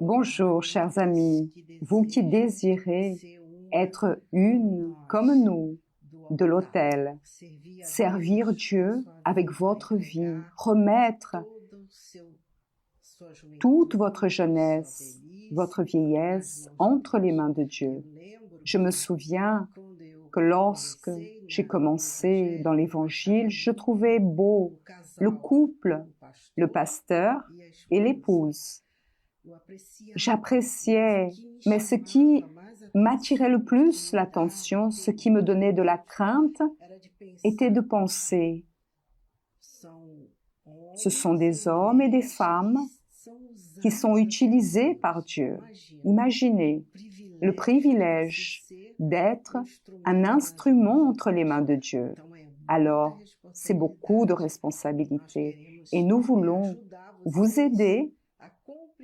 Bonjour, chers amis, vous qui désirez être une comme nous de l'autel, servir Dieu avec votre vie, remettre toute votre jeunesse, votre vieillesse entre les mains de Dieu. Je me souviens que lorsque j'ai commencé dans l'Évangile, je trouvais beau le couple, le pasteur et l'épouse. J'appréciais, mais ce qui m'attirait le plus l'attention, ce qui me donnait de la crainte, était de penser, ce sont des hommes et des femmes qui sont utilisés par Dieu. Imaginez le privilège d'être un instrument entre les mains de Dieu. Alors, c'est beaucoup de responsabilités et nous voulons vous aider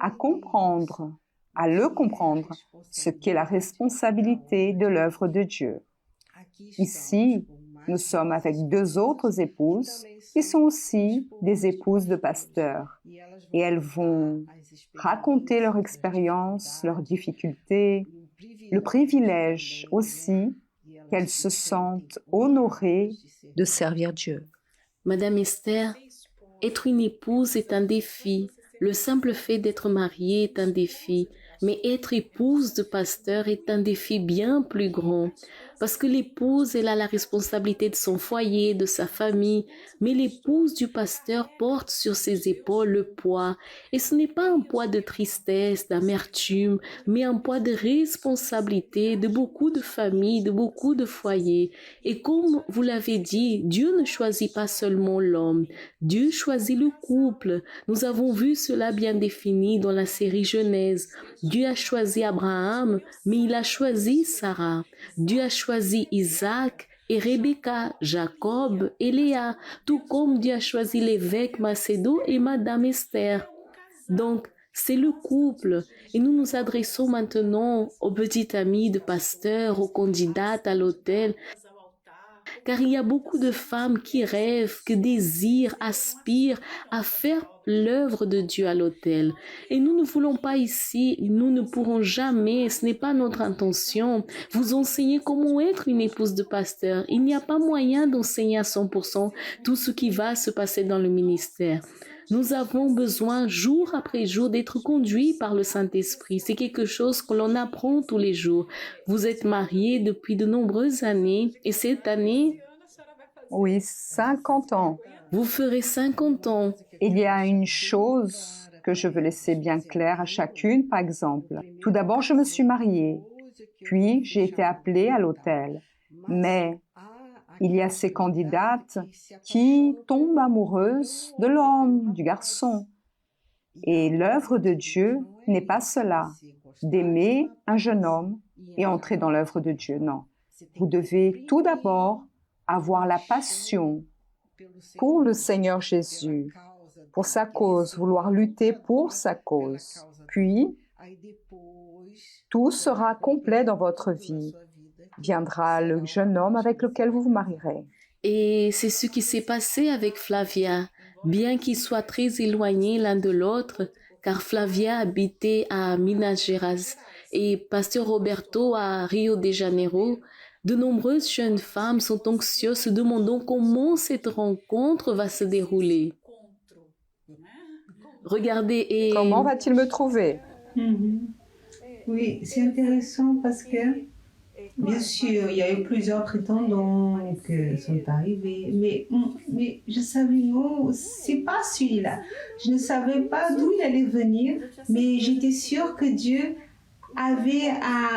à comprendre, à le comprendre, ce qu'est la responsabilité de l'œuvre de Dieu. Ici, nous sommes avec deux autres épouses qui sont aussi des épouses de pasteurs et elles vont raconter leur expérience, leurs difficultés, le privilège aussi qu'elles se sentent honorées de servir Dieu. Madame Esther, être une épouse est un défi. Le simple fait d'être mariée est un défi, mais être épouse de pasteur est un défi bien plus grand. Parce que l'épouse, elle a la responsabilité de son foyer, de sa famille, mais l'épouse du pasteur porte sur ses épaules le poids. Et ce n'est pas un poids de tristesse, d'amertume, mais un poids de responsabilité de beaucoup de familles, de beaucoup de foyers. Et comme vous l'avez dit, Dieu ne choisit pas seulement l'homme, Dieu choisit le couple. Nous avons vu cela bien défini dans la série Genèse. Dieu a choisi Abraham, mais il a choisi Sarah. Dieu a choisi Isaac et Rebecca, Jacob et Léa, tout comme Dieu a choisi l'évêque Macédo et Madame Esther. Donc, c'est le couple et nous nous adressons maintenant aux petites amies de pasteurs, aux candidates à l'autel, car il y a beaucoup de femmes qui rêvent, qui désirent, aspirent à faire l'œuvre de Dieu à l'autel. Et nous ne voulons pas ici, nous ne pourrons jamais, ce n'est pas notre intention, vous enseigner comment être une épouse de pasteur. Il n'y a pas moyen d'enseigner à 100% tout ce qui va se passer dans le ministère. Nous avons besoin jour après jour d'être conduits par le Saint-Esprit. C'est quelque chose que l'on apprend tous les jours. Vous êtes mariés depuis de nombreuses années et cette année, Oui, 50 ans. vous ferez 50 ans. Il y a une chose que je veux laisser bien claire à chacune, par exemple. Tout d'abord, je me suis mariée, puis j'ai été appelée à l'autel. Mais il y a ces candidates qui tombent amoureuses de l'homme, du garçon. Et l'œuvre de Dieu n'est pas cela, d'aimer un jeune homme et entrer dans l'œuvre de Dieu, non. Vous devez tout d'abord avoir la passion pour le Seigneur Jésus, pour sa cause, vouloir lutter pour sa cause. Puis, tout sera complet dans votre vie. Viendra le jeune homme avec lequel vous vous marierez. Et c'est ce qui s'est passé avec Flavia, bien qu'ils soient très éloignés l'un de l'autre, car Flavia habitait à Minas Gerais et Pasteur Roberto à Rio de Janeiro. De nombreuses jeunes femmes sont anxieuses, se demandant comment cette rencontre va se dérouler. Regardez et... Comment va-t-il me trouver? Oui, c'est intéressant parce que, bien sûr, il y a eu plusieurs prétendants qui sont arrivés, mais je savais, non, c'est pas celui-là. Je ne savais pas d'où il allait venir, mais j'étais sûre que Dieu avait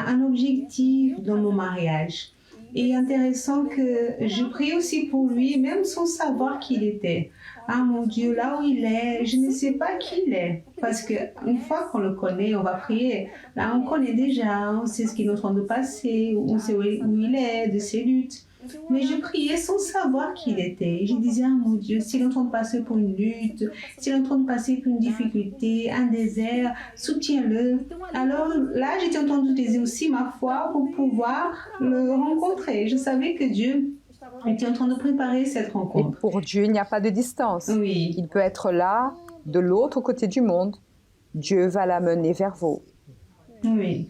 un objectif dans mon mariage. Et intéressant que je prie aussi pour lui, même sans savoir qui il était. Ah mon Dieu, là où il est, je ne sais pas qui il est. Parce qu'une fois qu'on le connaît, on va prier. Là, on connaît déjà, on sait ce qui est en train de passer, on sait où il est, de ses luttes. Mais je priais sans savoir qui il était. Je disais, ah mon Dieu, s'il est en train de passer pour une lutte, s'il est en train de passer pour une difficulté, un désert, soutiens-le. Alors là, j'étais en train d'utiliser aussi ma foi pour pouvoir le rencontrer. Je savais que Dieu était en train de préparer cette Et rencontre. pour Dieu, il n'y a pas de distance. Oui. Il peut être là, de l'autre côté du monde. Dieu va l'amener vers vous. Oui.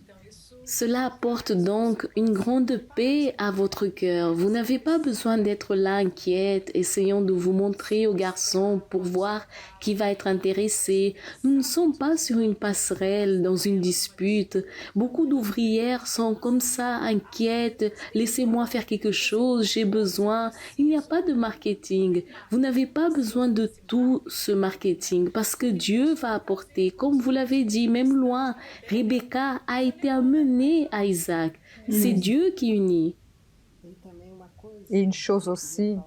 Cela apporte donc une grande paix à votre cœur. Vous n'avez pas besoin d'être là inquiète, essayant de vous montrer aux garçons pour voir qui va être intéressé. Nous ne sommes pas sur une passerelle, dans une dispute. Beaucoup d'ouvrières sont comme ça, inquiètes. Laissez-moi faire quelque chose, j'ai besoin. Il n'y a pas de marketing. Vous n'avez pas besoin de tout ce marketing parce que Dieu va apporter, comme vous l'avez dit, même loin. Rebecca a été amenée à Isaac. C'est Dieu qui unit. Et une chose aussi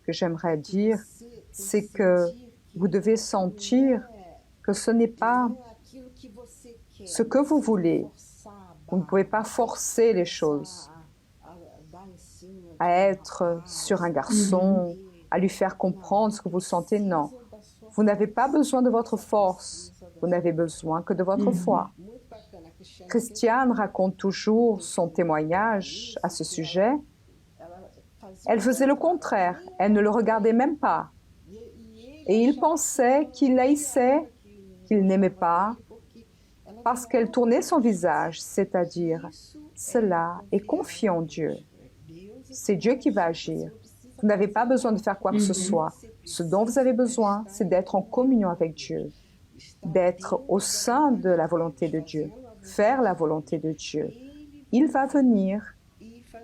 que j'aimerais dire, c'est que vous devez sentir que ce n'est pas ce que vous voulez. Vous ne pouvez pas forcer les choses à être sur un garçon, à lui faire comprendre ce que vous sentez. Non. Vous n'avez pas besoin de votre force. Vous n'avez besoin que de votre foi. Christiane raconte toujours son témoignage à ce sujet. Elle faisait le contraire. Elle ne le regardait même pas. Et il pensait qu'il haïssait, qu'il n'aimait pas, parce qu'elle tournait son visage, c'est-à-dire, cela est confiant en Dieu. C'est Dieu qui va agir. Vous n'avez pas besoin de faire quoi que ce soit. Ce dont vous avez besoin, c'est d'être en communion avec Dieu, d'être au sein de la volonté de Dieu, faire la volonté de Dieu. Il va venir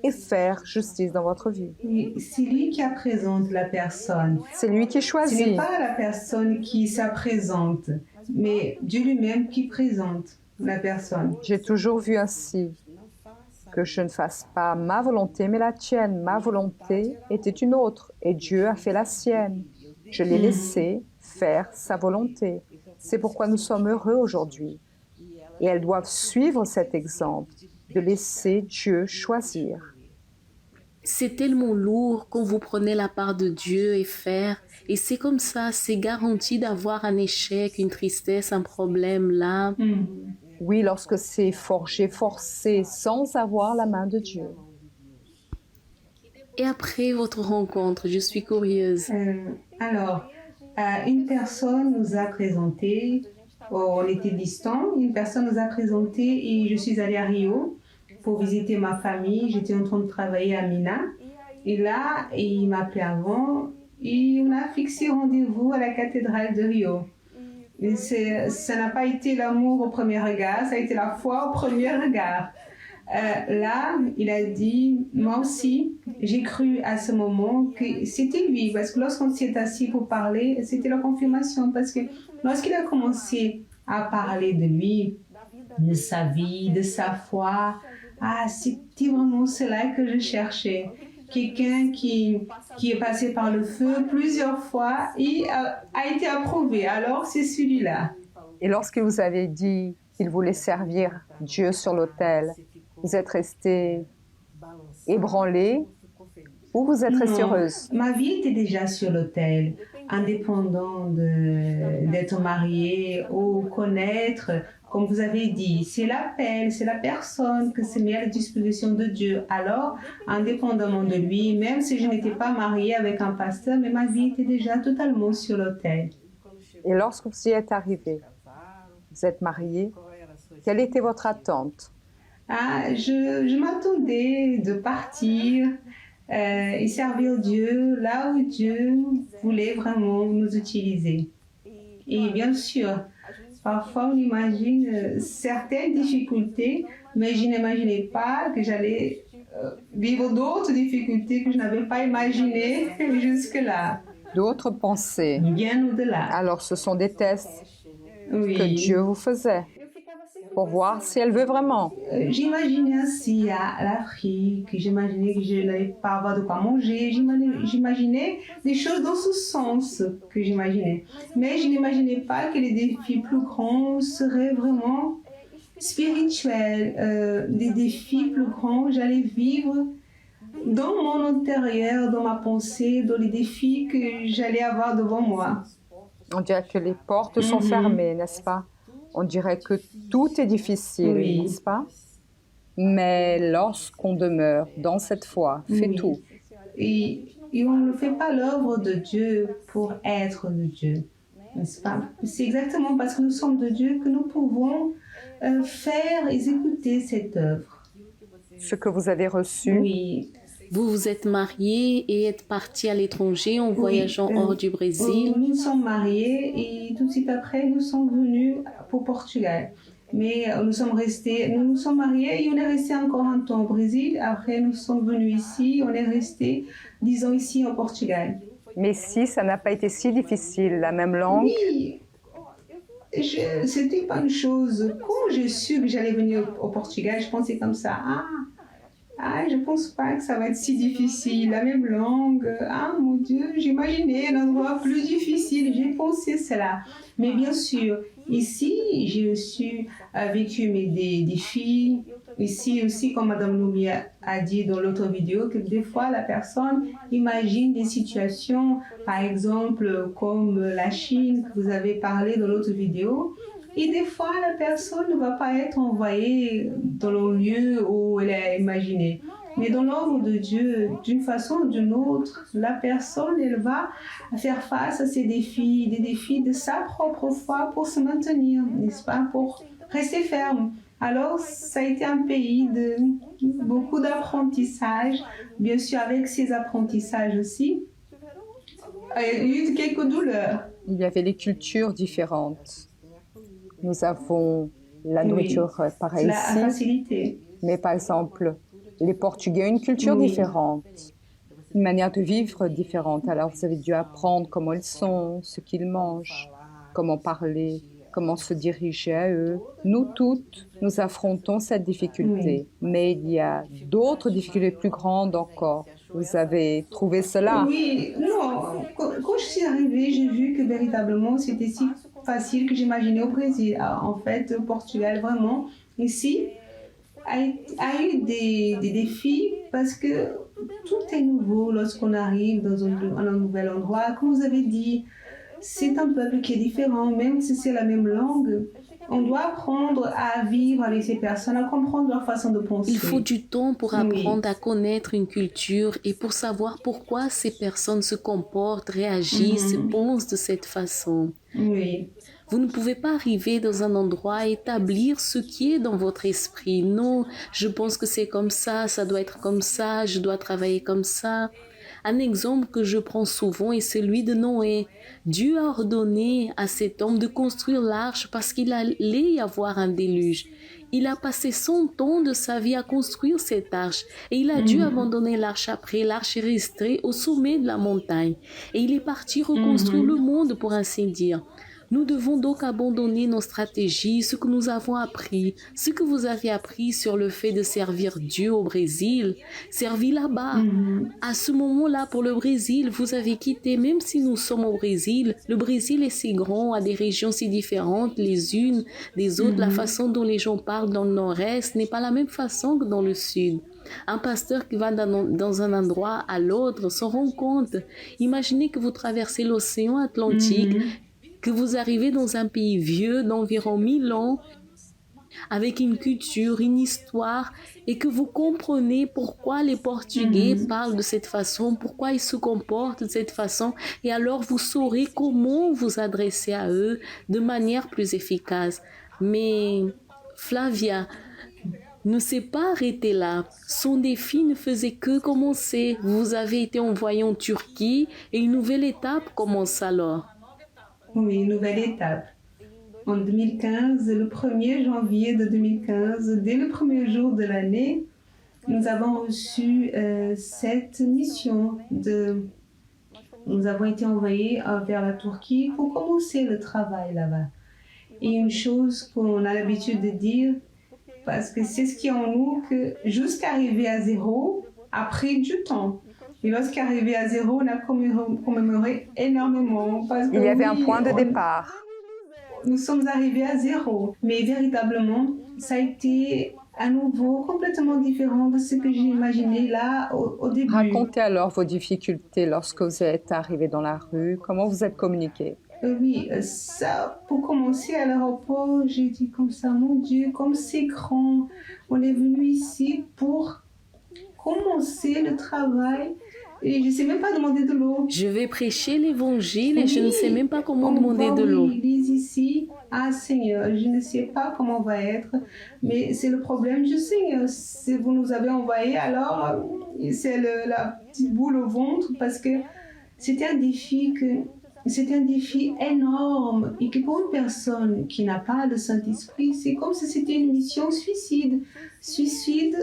et faire justice dans votre vie. Oui, c'est lui qui présente la personne. C'est lui qui Ce choisit. n'est pas la personne qui se présente, mais Dieu lui-même qui présente la personne. J'ai toujours vu ainsi, que je ne fasse pas ma volonté, mais la tienne. Ma volonté était une autre, et Dieu a fait la sienne. Je l'ai laissé faire sa volonté. C'est pourquoi nous sommes heureux aujourd'hui. Et elles doivent suivre cet exemple, de laisser Dieu choisir. C'est tellement lourd quand vous prenez la part de Dieu et faire. Et c'est comme ça, c'est garanti d'avoir un échec, une tristesse, un problème là. Oui, lorsque c'est forgé, forcé, sans avoir la main de Dieu. Et après votre rencontre, je suis curieuse. Alors, une personne nous a présenté, on était distants, une personne nous a présenté et je suis allée à Rio pour visiter ma famille. J'étais en train de travailler à Mina. Et là, il m'a appelé avant et on a fixé rendez-vous à la cathédrale de Rio. Et ça n'a pas été l'amour au premier regard, ça a été la foi au premier regard. Là, il a dit, moi aussi, j'ai cru à ce moment que c'était lui, parce que lorsqu'on s'est assis pour parler, c'était la confirmation, parce que lorsqu'il a commencé à parler de lui, de sa vie, de sa foi, c'était vraiment cela que je cherchais. Quelqu'un qui est passé par le feu plusieurs fois et a été approuvé. Alors, c'est celui-là. Et lorsque vous avez dit qu'il voulait servir Dieu sur l'autel, vous êtes restée ébranlée ou vous êtes restée heureuse? Ma vie était déjà sur l'autel, indépendant d'être mariée ou connaître. Comme vous avez dit, c'est l'appel, c'est la personne que se met à la disposition de Dieu. Alors, indépendamment de lui, même si je n'étais pas mariée avec un pasteur, mais ma vie était déjà totalement sur l'autel. Et lorsque vous y êtes arrivée, vous êtes mariée, quelle était votre attente? Je m'attendais de partir et servir Dieu là où Dieu voulait vraiment nous utiliser. Et bien sûr, parfois, on imagine certaines difficultés, mais je n'imaginais pas que j'allais vivre d'autres difficultés que je n'avais pas imaginées jusque-là. D'autres pensées. Bien au-delà. Alors, ce sont des tests Oui. que Dieu vous faisait pour voir si elle veut vraiment. J'imaginais ainsi à l'Afrique, j'imaginais que je n'allais pas avoir de quoi manger, j'imaginais des choses dans ce sens que j'imaginais. Mais je n'imaginais pas que les défis plus grands seraient vraiment spirituels, des défis plus grands, j'allais vivre dans mon intérieur, dans ma pensée, dans les défis que j'allais avoir devant moi. On dirait que les portes sont fermées, n'est-ce pas? On dirait que tout est difficile, Oui. n'est-ce pas? Mais lorsqu'on demeure dans cette foi, fait Oui. tout. Et on ne fait pas l'œuvre de Dieu pour être de Dieu. n'est-ce pas? C'est exactement parce que nous sommes de Dieu que nous pouvons faire exécuter cette œuvre. Ce que vous avez reçu. Oui. Vous vous êtes marié et êtes parti à l'étranger en voyageant hors du Brésil. Nous sommes mariés et tout de suite après, nous sommes venus pour Portugal. Mais nous sommes mariés et on est resté encore un temps au Brésil. Après, nous sommes venus ici, on est resté 10 ans ici au Portugal. Mais si, ça n'a pas été si difficile, la même langue. Oui, c'était pas une chose. Quand j'ai su que j'allais venir au Portugal, je pensais comme ça, je pense pas que ça va être si difficile, la même langue. Ah mon Dieu, j'imaginais un endroit plus difficile, j'ai pensé cela. Mais bien sûr, ici, j'ai aussi vécu des défis. Ici aussi, comme Madame Noumi a dit dans l'autre vidéo, que des fois la personne imagine des situations, par exemple comme la Chine, que vous avez parlé dans l'autre vidéo. Et des fois, la personne ne va pas être envoyée dans le lieu où elle a imaginé. Mais dans l'œuvre de Dieu, d'une façon ou d'une autre, la personne, elle va faire face à ces défis, des défis de sa propre foi pour se maintenir, n'est-ce pas, pour rester ferme. Alors, ça a été un pays de beaucoup d'apprentissage, bien sûr avec ces apprentissages aussi. Il y a eu quelques douleurs. Il y avait les cultures différentes. Nous avons la nourriture pareille ici, facilité. Mais par exemple, les Portugais ont une culture différente, une manière de vivre différente. Alors vous avez dû apprendre comment ils sont, ce qu'ils mangent, comment parler, comment se diriger à eux. Nous toutes, nous affrontons cette difficulté, mais il y a d'autres difficultés plus grandes encore. Vous avez trouvé cela? Oui, non. Quand je suis arrivée, j'ai vu que véritablement c'était si facile que j'imaginais au Brésil. Alors, en fait, au Portugal, vraiment, ici, a eu des défis parce que tout est nouveau lorsqu'on arrive dans un nouvel endroit. Comme vous avez dit, c'est un peuple qui est différent, même si c'est la même langue. On doit apprendre à vivre avec ces personnes, à comprendre leur façon de penser. Il faut du temps pour apprendre à connaître une culture et pour savoir pourquoi ces personnes se comportent, réagissent, pensent de cette façon. Oui. Vous ne pouvez pas arriver dans un endroit et établir ce qui est dans votre esprit. Non, je pense que c'est comme ça doit être comme ça, je dois travailler comme ça. Un exemple que je prends souvent est celui de Noé. Dieu a ordonné à cet homme de construire l'arche parce qu'il allait y avoir un déluge. Il a passé 100 ans de sa vie à construire cette arche et il a dû abandonner l'arche après. L'arche est restée au sommet de la montagne et il est parti reconstruire le monde, pour ainsi dire. Nous devons donc abandonner nos stratégies, ce que nous avons appris, ce que vous avez appris sur le fait de servir Dieu au Brésil, servi là-bas. À ce moment-là, pour le Brésil, vous avez quitté, même si nous sommes au Brésil, le Brésil est si grand, a des régions si différentes les unes des autres. La façon dont les gens parlent dans le nord-est n'est pas la même façon que dans le sud. Un pasteur qui va dans un endroit à l'autre s'en rend compte. Imaginez que vous traversez l'océan Atlantique, que vous arrivez dans un pays vieux d'environ 1000 ans, avec une culture, une histoire, et que vous comprenez pourquoi les Portugais parlent de cette façon, pourquoi ils se comportent de cette façon, et alors vous saurez comment vous adresser à eux de manière plus efficace. Mais Flavia ne s'est pas arrêtée là. Son défi ne faisait que commencer. Vous avez été envoyé en Turquie et une nouvelle étape commence alors. Oui, une nouvelle étape. En 2015, le 1er janvier de 2015, dès le premier jour de l'année, nous avons reçu cette mission. Nous avons été envoyés vers la Turquie pour commencer le travail là-bas. Et une chose qu'on a l'habitude de dire, parce que c'est ce qui est en nous, que jusqu'à arriver à zéro a pris du temps. Et lorsqu'arrivé à zéro, on a commémoré énormément. Parce que il y avait un point de départ. Nous sommes arrivés à zéro. Mais véritablement, ça a été à nouveau complètement différent de ce que j'imaginais là au début. Racontez alors vos difficultés lorsque vous êtes arrivé dans la rue. Comment vous êtes communiqué? Oui, ça, pour commencer à l'aéroport, j'ai dit comme ça, mon Dieu, comme c'est grand. On est venu ici pour commencer le travail et je ne sais même pas demander de l'eau. Je vais prêcher l'évangile et je ne Oui, sais même pas comment on demander voit, de oui, l'eau. l'église ici. Ah Seigneur, je ne sais pas comment on va être, mais c'est le problème du Seigneur. Si vous nous avez envoyés, alors c'est la petite boule au ventre parce que c'était un défi énorme et que pour une personne qui n'a pas le Saint-Esprit, c'est comme si c'était une mission suicide. Suicide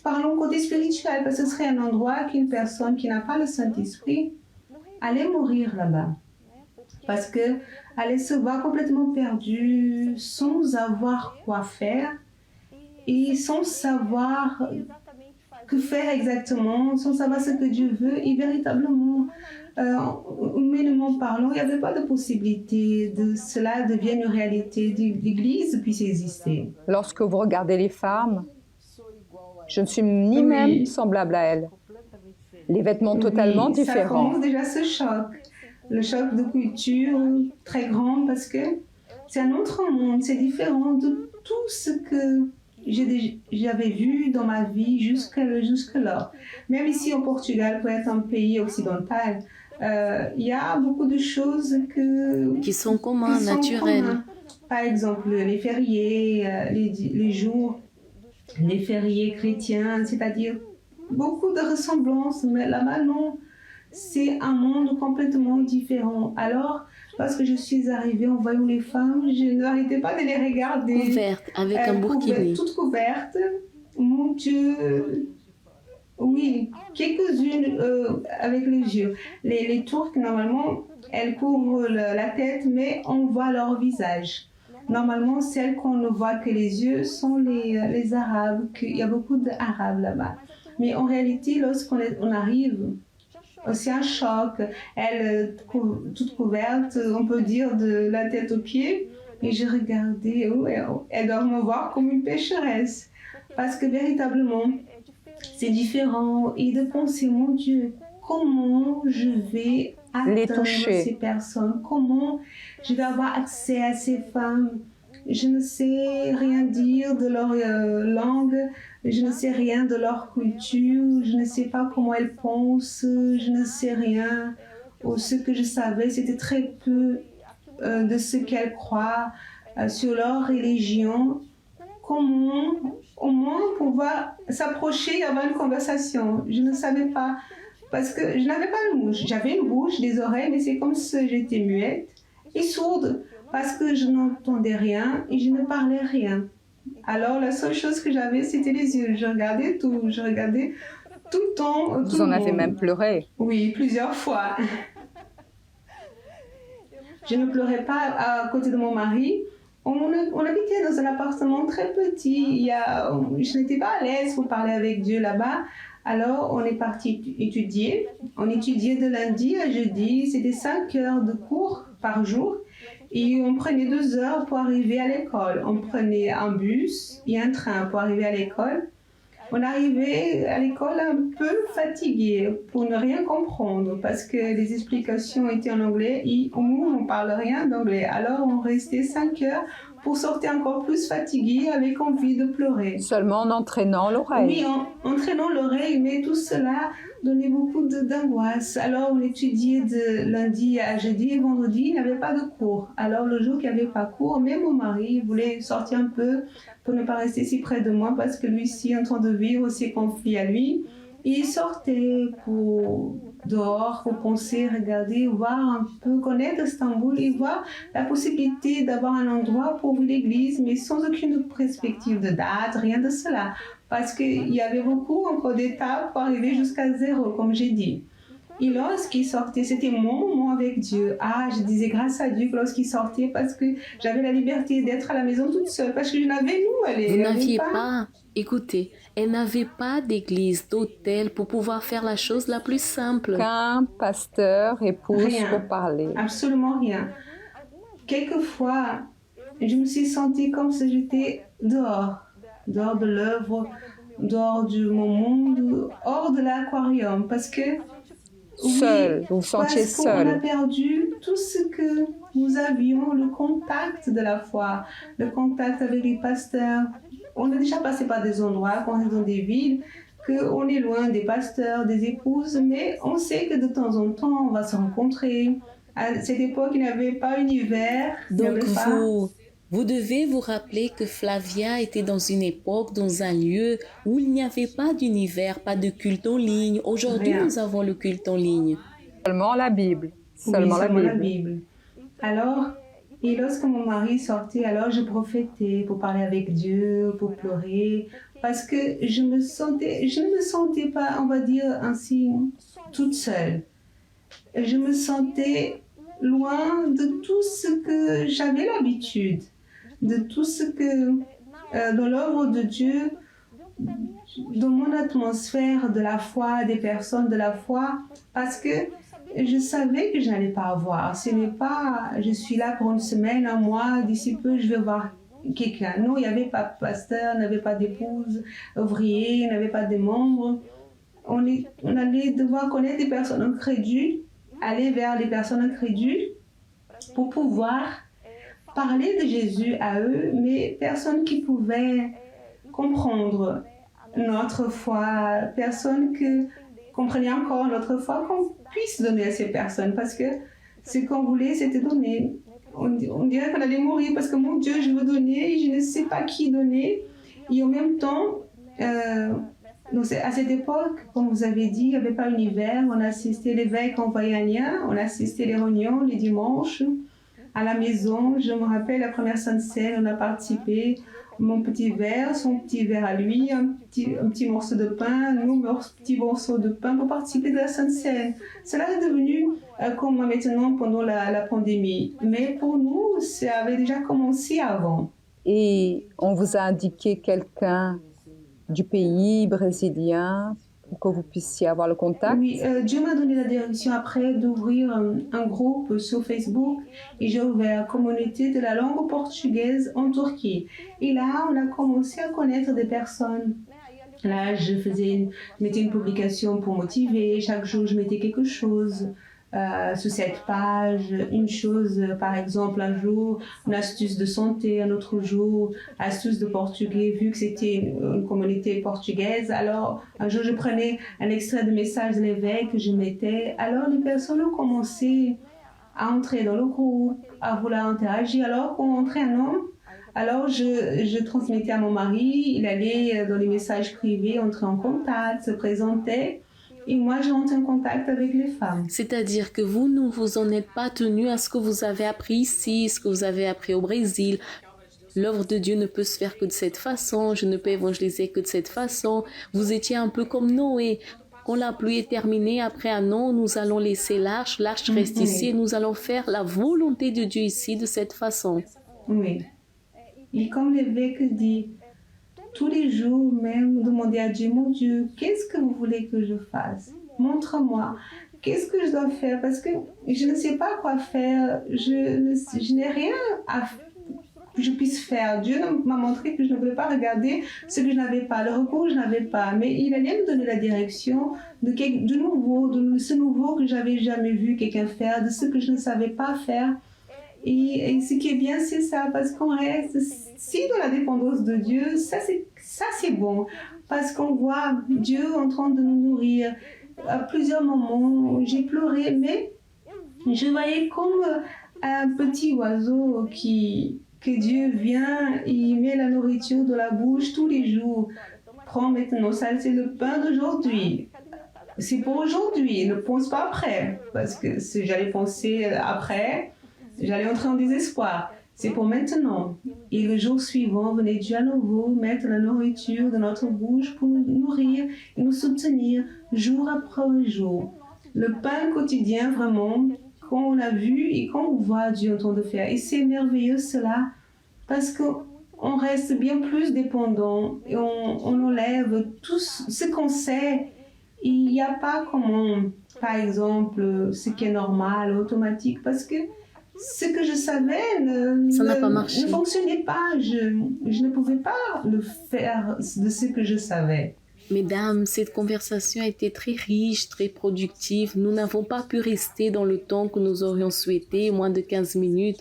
parlons côté spirituel, parce que ce serait un endroit qu'une personne qui n'a pas le Saint-Esprit allait mourir là-bas. Parce qu'elle allait se voir complètement perdue, sans avoir quoi faire et sans savoir que faire exactement, sans savoir ce que Dieu veut. Et véritablement, humainement parlant, il n'y avait pas de possibilité de cela devienne une réalité, l'Église puisse exister. Lorsque vous regardez les femmes, je ne suis ni Oui. même semblable à elles. Les vêtements totalement Oui, ça différents. commence déjà ce choc. Le choc de culture très grand parce que c'est un autre monde, c'est différent de tout ce que j'avais vu dans ma vie jusque-là. Même ici au Portugal, pour être un pays occidental, il y a beaucoup de choses Qui sont communs, naturels. communs. Par exemple, les fériés, les jours, les fériés chrétiens, c'est-à-dire beaucoup de ressemblances, mais là-bas, non. C'est un monde complètement différent. Alors, lorsque je suis arrivée en voyant les femmes, je n'arrêtais pas de les regarder. Couvertes, avec un burkini. Toutes couvertes. Mon Dieu. Oui, quelques-unes avec les yeux. Les Turcs, normalement, elles couvrent la tête, mais on voit leur visage. Normalement, celles qu'on ne voit que les yeux sont les Arabes. Il y a beaucoup d'Arabes là-bas. Mais en réalité, lorsqu'on arrive, c'est un choc. Elle, toute couverte, on peut dire, de la tête aux pieds. Et je regardais, elle doit me voir comme une pécheresse. Parce que véritablement, c'est différent. Et de penser, mon Dieu, comment je vais atteindre ces personnes? Comment je vais avoir accès à ces femmes? Je ne sais rien dire de leur langue, je ne sais rien de leur culture, je ne sais pas comment elles pensent, je ne sais rien. Ou ce que je savais, c'était très peu de ce qu'elles croient sur leur religion. Comment au moins pouvoir s'approcher et avoir une conversation? Je ne savais pas, parce que je n'avais pas une bouche. J'avais une bouche, des oreilles, mais c'est comme si j'étais muette et sourde, parce que je n'entendais rien et je ne parlais rien. Alors la seule chose que j'avais, c'était les yeux. Je regardais tout le temps. Vous en avez même pleuré? Oui, plusieurs fois. Je ne pleurais pas à côté de mon mari. On habitait dans un appartement très petit. Je n'étais pas à l'aise pour parler avec Dieu là-bas. Alors, on est parti étudier. On étudiait de lundi à jeudi. C'était 5 heures de cours par jour. Et on prenait 2 heures pour arriver à l'école. On prenait un bus et un train pour arriver à l'école. On arrivait à l'école un peu fatigué pour ne rien comprendre parce que les explications étaient en anglais et nous, on ne parle rien d'anglais. Alors, on restait 5 heures pour sortir encore plus fatigué avec envie de pleurer. Seulement en entraînant l'oreille. Oui, en entraînant l'oreille, mais tout cela donnait beaucoup d'angoisse. Alors, on étudiait de lundi à jeudi et vendredi, il n'y avait pas de cours. Alors, le jour qu'il n'y avait pas cours, même mon mari voulait sortir un peu pour ne pas rester si près de moi parce que lui aussi est en train de vivre ses conflits à lui. Il sortait dehors pour penser, regarder, voir un peu, connaître Istanbul et voir la possibilité d'avoir un endroit pour l'église, mais sans aucune perspective de date, rien de cela. Parce qu'il y avait beaucoup encore d'étapes pour arriver jusqu'à 0, comme j'ai dit. Et lorsqu'il sortait, c'était mon moment avec Dieu. Ah, je disais grâce à Dieu lorsqu'il sortait parce que j'avais la liberté d'être à la maison toute seule parce que je n'avais où aller. Vous n'aviez pas, écoutez, elle n'avait pas d'église, d'hôtel pour pouvoir faire la chose la plus simple. Qu'un pasteur épouse Rien, pour parler. Absolument rien. Quelquefois, je me suis sentie comme si j'étais dehors de l'œuvre, dehors de mon monde, hors de l'aquarium parce que Seul, vous vous sentiez seul. On a perdu tout ce que nous avions, le contact de la foi, le contact avec les pasteurs. On a déjà passé par des endroits, quand on est dans des villes, qu'on est loin des pasteurs, des épouses, mais on sait que de temps en temps, on va se rencontrer. À cette époque, il n'y avait pas univers. Donc vous devez vous rappeler que Flavia était dans une époque, dans un lieu où il n'y avait pas d'univers, pas de culte en ligne. Aujourd'hui, nous avons le culte en ligne. Seulement la Bible. Seulement la Bible. Alors, et lorsque mon mari sortait, alors je prophétais pour parler avec Dieu, pour pleurer, parce que je ne me sentais pas, on va dire ainsi, toute seule. Je me sentais loin de tout ce que j'avais l'habitude, de tout ce que, dans l'œuvre de Dieu, dans mon atmosphère de la foi, des personnes de la foi, parce que je savais que je n'allais pas avoir. Ce n'est pas, je suis là pour une semaine, un mois, d'ici peu, je vais voir quelqu'un. Non, il n'y avait pas de pasteur, il n'y avait pas d'épouse, ouvrier, il n'y avait pas de membres. On allait devoir connaître des personnes incrédules, aller vers les personnes incrédules pour pouvoir parler de Jésus à eux, mais personne qui pouvait comprendre notre foi, personne qui comprenait encore notre foi, qu'on puisse donner à ces personnes, parce que ce qu'on voulait, c'était donner. On dirait qu'on allait mourir parce que mon Dieu, je veux donner, et je ne sais pas qui donner. Et en même temps, donc à cette époque, comme vous avez dit, il n'y avait pas univers. On assistait, l'évêque envoyait un lien, on assistait les réunions les dimanches à la maison. Je me rappelle la première Sainte Seine, on a participé. Mon petit verre, son petit verre à lui, un petit morceau de pain, nous, petit morceau de pain pour participer de la Sainte Seine. Cela est devenu comme maintenant pendant la pandémie. Mais pour nous, ça avait déjà commencé avant. Et on vous a indiqué quelqu'un du pays brésilien pour que vous puissiez avoir le contact? Oui, Dieu m'a donné la direction après d'ouvrir un groupe sur Facebook et j'ai ouvert Communauté de la langue portugaise en Turquie. Et là, on a commencé à connaître des personnes. Là, je mettais une publication pour motiver. Chaque jour, je mettais quelque chose sur cette page. Une chose, par exemple, un jour, une astuce de santé, un autre jour, astuce de portugais, vu que c'était une communauté portugaise. Alors, un jour, je prenais un extrait de message de l'évêque que je mettais. Alors, les personnes ont commencé à entrer dans le groupe, à vouloir interagir. Alors qu'on entrait un homme, alors je transmettais à mon mari, il allait dans les messages privés, entrer en contact, se présentait. Et moi, je rentre en contact avec les femmes. C'est-à-dire que vous ne vous en êtes pas tenu à ce que vous avez appris ici, ce que vous avez appris au Brésil. L'œuvre de Dieu ne peut se faire que de cette façon, je ne peux évangéliser que de cette façon. Vous étiez un peu comme Noé. Quand la pluie est terminée, après un an, nous allons laisser l'arche reste ici et nous allons faire la volonté de Dieu ici de cette façon. Oui. Et comme l'évêque dit, tous les jours même, demander à Dieu, mon Dieu, qu'est-ce que vous voulez que je fasse? Montre-moi, qu'est-ce que je dois faire? Parce que je ne sais pas quoi faire, je n'ai rien que je puisse faire. Dieu m'a montré que je ne pouvais pas regarder ce que je n'avais pas, le recours que je n'avais pas, mais il allait me donner la direction de ce nouveau que j'avais jamais vu quelqu'un faire, de ce que je ne savais pas faire. Et ce qui est bien, c'est ça, parce qu'on reste, si dans la dépendance de Dieu, ça c'est bon, parce qu'on voit Dieu en train de nous nourrir. À plusieurs moments, j'ai pleuré, mais je voyais comme un petit oiseau que Dieu vient, il met la nourriture dans la bouche tous les jours. Prends maintenant, ça c'est le pain d'aujourd'hui. C'est pour aujourd'hui, ne pense pas après, parce que si j'allais penser après, j'allais entrer en désespoir. C'est pour maintenant. Et le jour suivant, venait Dieu à nouveau mettre la nourriture dans notre bouche pour nous nourrir et nous soutenir jour après jour. Le pain quotidien, vraiment, quand on a vu et quand on voit Dieu en train de faire. Et c'est merveilleux cela, parce qu'on reste bien plus dépendant et on enlève tout ce qu'on sait. Il n'y a pas comment, par exemple, ce qui est normal, automatique, parce que ce que je savais ne fonctionnait pas. Je ne pouvais pas le faire de ce que je savais. Mesdames, cette conversation a été très riche, très productive. Nous n'avons pas pu rester dans le temps que nous aurions souhaité, moins de 15 minutes.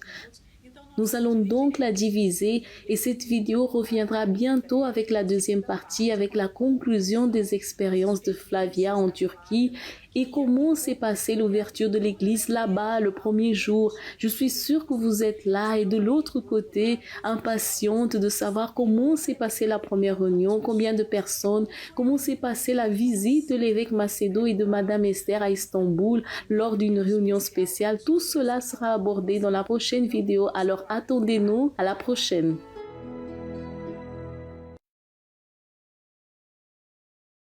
Nous allons donc la diviser et cette vidéo reviendra bientôt avec la deuxième partie, avec la conclusion des expériences de Flavia en Turquie et comment s'est passée l'ouverture de l'église là-bas le premier jour. Je suis sûre que vous êtes là et de l'autre côté, impatiente de savoir comment s'est passée la première réunion, combien de personnes, comment s'est passée la visite de l'évêque Macedo et de Madame Esther à Istanbul lors d'une réunion spéciale. Tout cela sera abordé dans la prochaine vidéo, alors attendez-nous à la prochaine.